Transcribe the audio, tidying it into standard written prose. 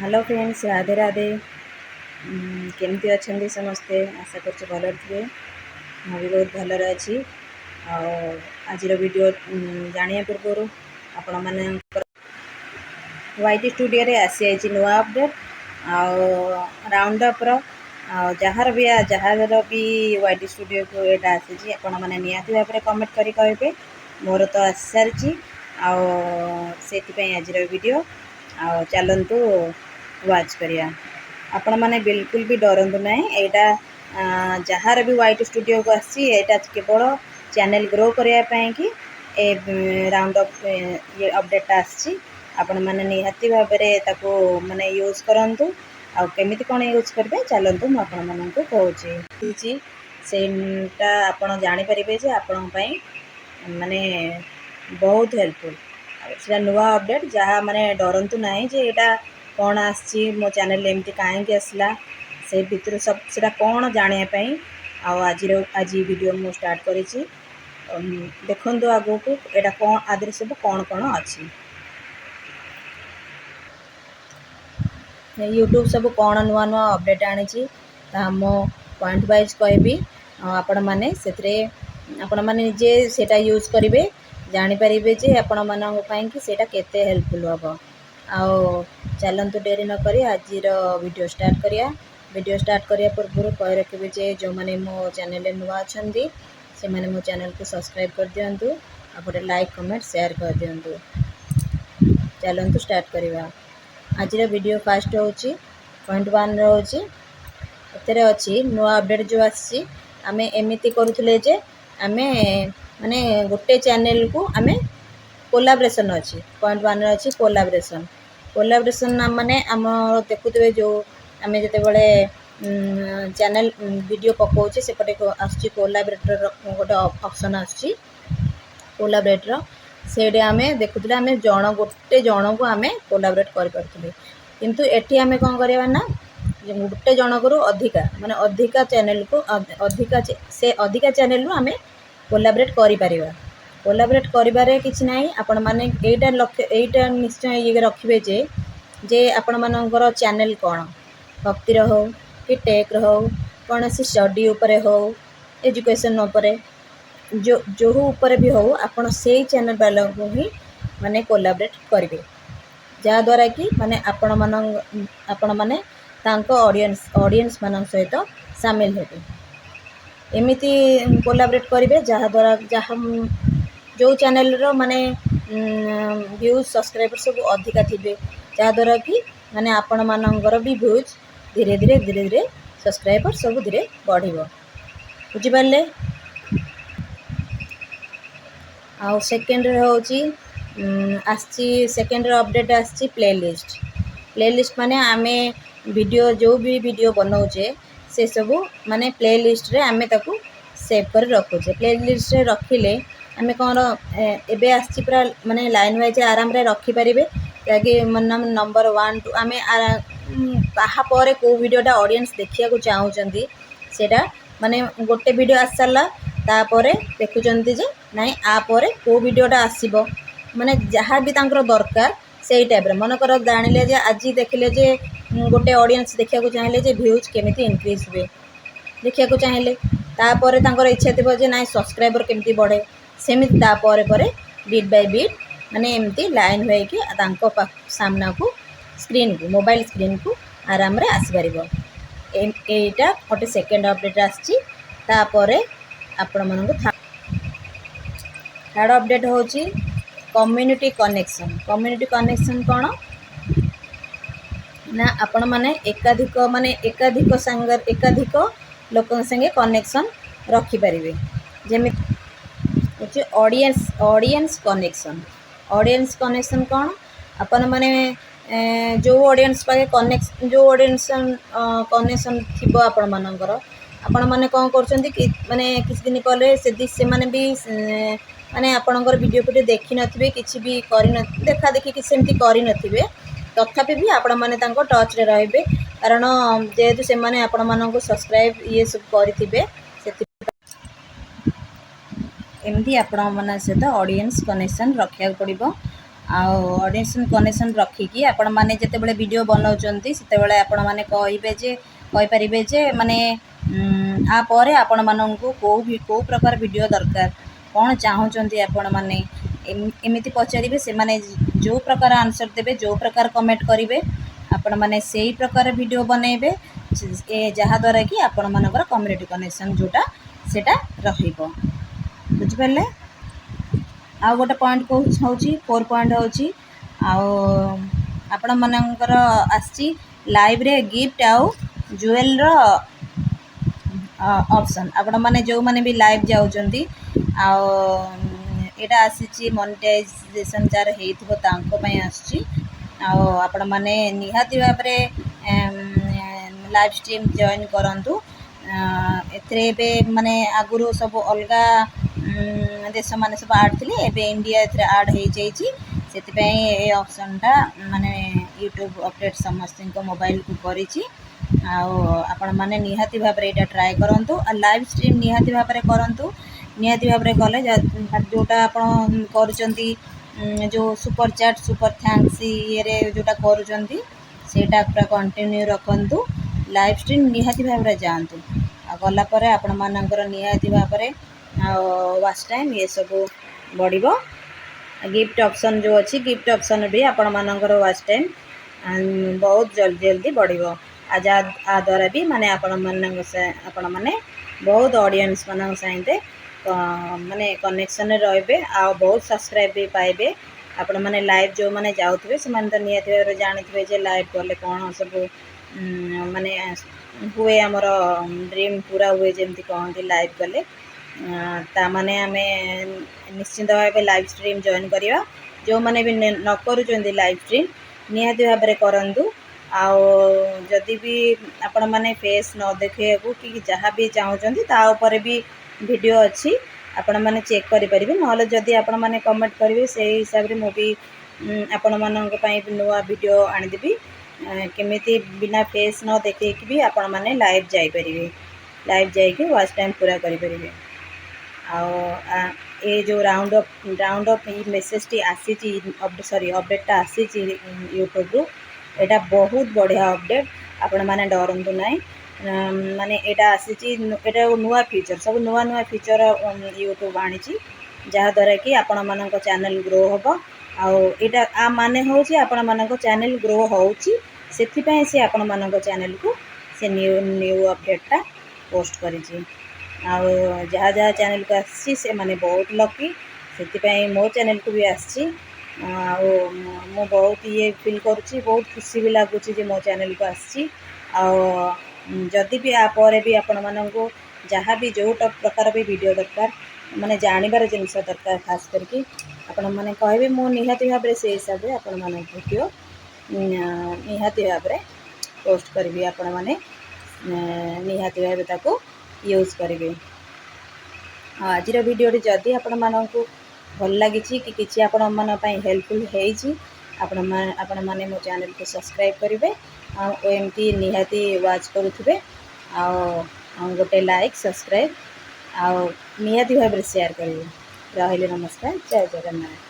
Hello friends, Radhe Radhe. केमती अच्छे समस्ते? आशा कर भल थे। भी बहुत भलर अच्छी। आज वीडियो जानिया पूर्व आपण मैंने वाईटी स्टूडियो रे आसी नुआ अपडेट राउंड अप्र जार भी वाईटी स्टूडियो को यहाँ आसी आपण मैंने निहाती भाव में कमेंट करी कहे मोर तो आसी सारी आज वीडियो चलतु वाच करिया। आपण मैंने बिल्कुल भी डरतु ना। यहाँ जार भी वाईटी स्टूडियो को आसी केवल चैनल ग्रो करने कि राउंड अप ये अपडेट आसी आपण मैंने निहाती भाव में माने यूज करंतु केमिति कौन यूज करेंगे चलतु मुझे कहूँ सेटा आपण जानीपारे जे आपण माने बहुत हेल्पफुल से नुआ अपडेट जहाँ माने डरतु ना जे यहाँ कौन आसी मो चैनल एमती कहीं आसला से भितर सब से कौन जानापी आज वीडियो मु स्टार्ट करी देखु आगो को यहाँ कौन आदि सब कौन कौन अच्छी यूट्यूब सब कौन नुआ नुआ अपडेट आनी मो पॉइंट वाइज कहबी आपण मैंने से आपण मैंने निजे सेटा यूज करेंगे जानीपारे जे आपण मानी सेटा केते हेल्पफुल हम चलतु डेरी नक आज वीडियो स्टार्ट करिया। वीडियो स्टार्ट करिया पूर्व कह रखिए जे जो मैंने मो चैनल नुआ अच्छा से मैंने मो चैनल को सब्सक्राइब कर दिंतु गोटे लाइक कमेंट शेयर कर दिंतु। चलतु स्टार्ट करवा। आज वीडियो फास्ट हो पॉइंट 1 रोचे अच्छी नुआ अपडेट जो आसी आम एमती करुले जे आम माने गोटे चैनल को आम कोलाब्रेशन अच्छी पॉइंट 1 अच्छी कोलाब्रेशन माने आम देखुए जो आम जिते बड़े चैनल वीडियो पकाचे सेपटे आसुची कोलाब्रेटर गोटे ऑप्शन आसुची कोलाब्रेटर से आम देखुले आम गोटे जन को आम कोलाब्रेट करें किंतु एटी आम कौन करवा ना गोटे जनक अधिका माने अधिका चैनल को अधिका चैनल आम कोलाब्रेट करें कोलाब्रेट करिबारे किछि नाही। आपण माने एटा निश्चय ये रखिबे जे आपण मानकर चैनल कौन भक्तिर हो कि टेक हो कौन सी स्टडी उपरे हो एजुकेशन उपरे जो उपरे भी हो आपण से चैनल वाला को ही माने कोलाब्रेट करेंगे जहाँद्वारा कि माने आपण माने तांको ऑडियंस मान सहित सामिल हेबे एमिति कोलाब्रेट करेंगे जहाँद्वारा जहाँ जो चैनल रो माने व्यूज सब्सक्राइबर सब अधिका थे जहाँद्वारा कि माने आपण मानकर भी व्यूज धीरे धीरे सब्सक्राइबर सब धीरे बढ़िबो बुझिपारे। आ सेकेंड होची आसी सेकेंड अपडेट आसी प्लेलिस्ट माने आमे वीडियो जो भी वीडियो बनाऊे से सब माने प्लेलिस्ट रे आमे ताकू सेव कर रखुचे प्लेलिस्ट रे रखिले आमे कौन एबे आसी पूरा माने लाइन वाइज आराम रे रखी पारिबे ताकि नंबर 1 2 आमे कहा पर को वीडियोटा ऑडियंस देखिया को चाहूचंदी सेटा माने गोटे वीडियो आस सारा तापर देखुचंती जे नाई आ पर को वीडियोटा आसीबो माने जहाँ भी तांकर दरकार से टाइप मनकर जानिले जे आज देखिले जे गोटे ऑडियंस देखिया को चाहिए जे व्यूज केमिति इनक्रीज हुए देखिया को चाहिए तापर तांकर इच्छा थिबो जे नाई सब्सक्राइबर केमिति बढ़े सेमिति तापर बीट बाय बीट माने एमती लाइन होई कि तांको सामना को स्क्रीन को मोबाइल स्क्रीन को आराम रे आसी परिबो। एटा गोटे सेकेंड अपडेट आछि तापर आपण मानक थर्ड अपडेट होची कम्युनिटी कनेक्शन कौन ना आपण माने एकाधिक लोक संगे कनेक्शन रखी पारिबे जेमि होची ऑडियंस कनेक्शन कौन आपण माने जो ऑडियंस पाके कनेक्शन थिबो आपण मानकर आपण माने कौन करछंती कि माने किछ दिन पहले से माने भी माने आपणकर वीडियो को देखी नथिबे किछि भी करि न देखा देखी कि सेमती करि नथिबे तथापि भी आपण माने तांको टच रे रहबे कारण जेहेतु से माने आपण मानको सब्सक्राइब ये सब करिथिबे सेति एमती आपण माने से तो ऑडियंस कनेक्शन रखिया पड़िबो ऑडियंस कनेक्शन रखिकी आपण माने जेतेबेले वीडियो बनाउचंती सेतेबेले आपण माने कहि परिबे जे माने आ परे आपण माननकु को प्रकार वीडियो दरकार कौन चाहूचंती आपण माने एमिति पचारिबे से माने जो प्रकार आंसर देबे जो प्रकार कमेंट करिवे आपण माने सेही प्रकार वीडियो बनेबे जहा द्वारा कि आपण मानकर कम्युनिटी कनेक्शन जोटा सेटा रहिबो बुझि परले। आ गोटे पॉइंट होची 4 पॉइंट होची आपण मानकर आसी लाइव रे गिफ्ट आउ ज्वेल रो ऑप्शन आपण माने जो माने भी लाइव जाउचंती एटा आसी मोनेटाइजेशन जार हेइथबो तांको पय आसी आपण माने निहाती भाबरे लाइव स्ट्रीम जॉइन करंतु एथरे बे माने आगुरो सब अलगा देश माने सब आड थिले एबे इंडिया एथरे आड हे जाईची सेति पय ए ऑप्शन टा माने यूट्यूब अपडेट समस्त को मोबाइल को करिची आपण माने निहाती भाबरे एटा ट्राई करंतु लाइव स्ट्रीम निहाती भाबरे करंतु निहाती भाबरे कले जोटा आपण करूचंती जो सुपर चैट सुपर थैंक्स ये जोटा करूचंती सेटा पूरा कंटिन्यू रखंतु लाइव स्ट्रीम निहाती भाबरे जानतु गला परे आपण मानकर निहाती भाबरे वाच टाइम ये सब बढ़िबो। गिफ्ट ऑप्शन जो अच्छी गिफ्ट ऑप्शन भी आपण मानकर वाच टाइम बहुत जल्दी जल्दी बढ़िबो आ द्वारा भी माने आपण माने बहुत ऑडियंस मान सहित माने कनेक्शन रहिबे आ बहुत सब्सक्राइब भी पाइबे आपण माने लाइव जो माने जाउथबे से माने तो नियत भाबरे जानथिबे जे लाइव करले कोन सब माने हुए हमर ड्रीम पूरा हुए जेमती कहंती लाइव कले ता माने आमे निश्चिंत भाबे लाइव स्ट्रीम जॉइन करिया जो माने भी न करूचंदी लाइव स्ट्रीम नियत भाबरे करंतु जदि भी आपण माने फेस न देखे को कि जहाँ भी चाहूचंदी ता ऊपर भी वीडियो अच्छी आपण माने चेक करि परिबे नहले जदि आपण माने कमेंट करिवे से हिसाब रे मो भी आपण मानक पई नुवा वीडियो आनि देबी केमिति बिना फेस न देखे कि भी आपण माने लाइव जाई परिबे लाइव जाई कि वाच टाइम पूरा करि परिबे ए जो round of E message T आसी ची सॉरी अपडेट टा आसी ची यूट्यूब रु एटा बहुत बढ़िया अपडेट आपण माने डरंतु नाही माने एटा आसी एटा नुआ फीचर सब नुआ नुआ फीचर यूट्यूब आनी जहाँ द्वारा कि आपण मानक चैनल ग्रो होबो एटा आ माने होची आपण मानक चैनल ग्रो होची सेथि पय से आपण मानक चैनल को से न्यू अपडेट टा पोस्ट करिची जहाँ जहाँ चैनल को आसी से माने बहुत लकी सेथि पय मो चैनल को भी आसी मो बहुत ये फील करुच्ची बहुत खुशी भी लगुच मो चैनल को आसी जदि भी आ परे भी आपण मानक जहाँ भी जो प्रकार भी वीडियो दरकार माने जानिबार जिनस दरकार खास करके आपण माने कहबे मो निहाती भाबरे से हिसाब रे आपण माने वीडियो निहाती भाबरे पोस्ट करबी आपण माने निहाती भाबरे ताको यूज करेंगे। आज वीडियो जदि आपण मानक भल लगी कि किसी आपण मान हेल्पफुल आपण माने मो चैनल को सब्सक्राइब करेंगे एमती निहाती वाच करुवे गोटे लाइक सब्सक्राइब निहाती भाव शेयर करेंगे। रहिले नमस्कार जय जगन्नाथ।